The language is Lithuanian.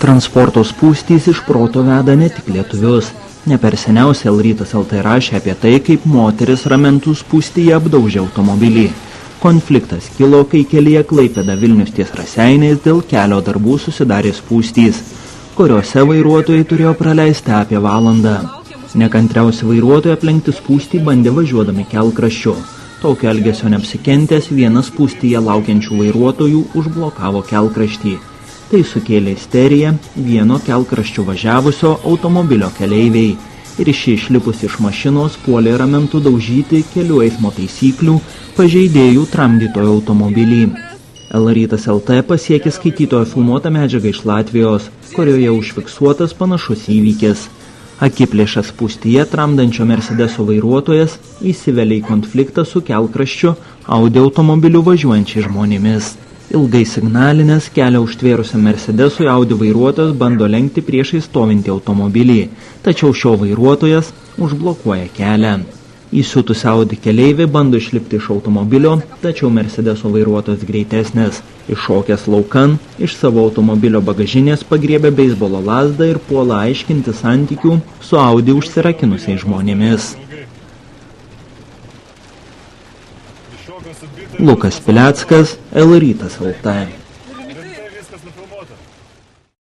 Transporto spūstys iš proto veda ne tik lietuvius. Ne per seniausiai L-rytas LT rašė apie tai, kaip moteris Ramentų spūstyje apdaužė automobilį. Konfliktas kilo, kai kelyje Klaipėda Vilnius ties Raseiniais dėl kelio darbų susidarė spūstys, kuriuose vairuotojai turėjo praleisti apie valandą. Nekantriausi vairuotojai aplenkti spūstį bandė važiuodami kelkraščiu. Tokio elgesio neapsikentęs vienas spūstyje laukiančių vairuotojų užblokavo kelkraštį. Tai sukėlė isteriją vieno kelkraščiu važiavusio automobilio keleiviai ir ši išlipus iš mašinos puolė Ramentų daužyti kelių eismo taisyklių pažeidėjų tramdytojo automobilį. L-rytas LT pasiekė skaitytojo filmuotą medžiagą iš Latvijos, kurioje užfiksuotas panašus įvykis. Akiplėšas spūstyje tramdančio Mercedeso vairuotojas įsivelia į konfliktą su kelkraščiu Audi automobiliu važiuojančiais žmonėmis. Ilgai signalinės kelią užtvėrusiam Mercedesui Audi vairuotojas bando lenkti priešai stovintį automobilį, tačiau šio vairuotojas užblokuoja kelią. Įsiutusi Audi keleivė bando išlipti iš automobilio, tačiau Mercedeso vairuotojas greitesnis. Iššokęs laukan, iš savo automobilio bagažinės pagriebė beisbolo lazdą ir puola aiškinti santykių su Audi užsirakinusiais žmonėmis. Lukas Pileckas, L-rytas LT.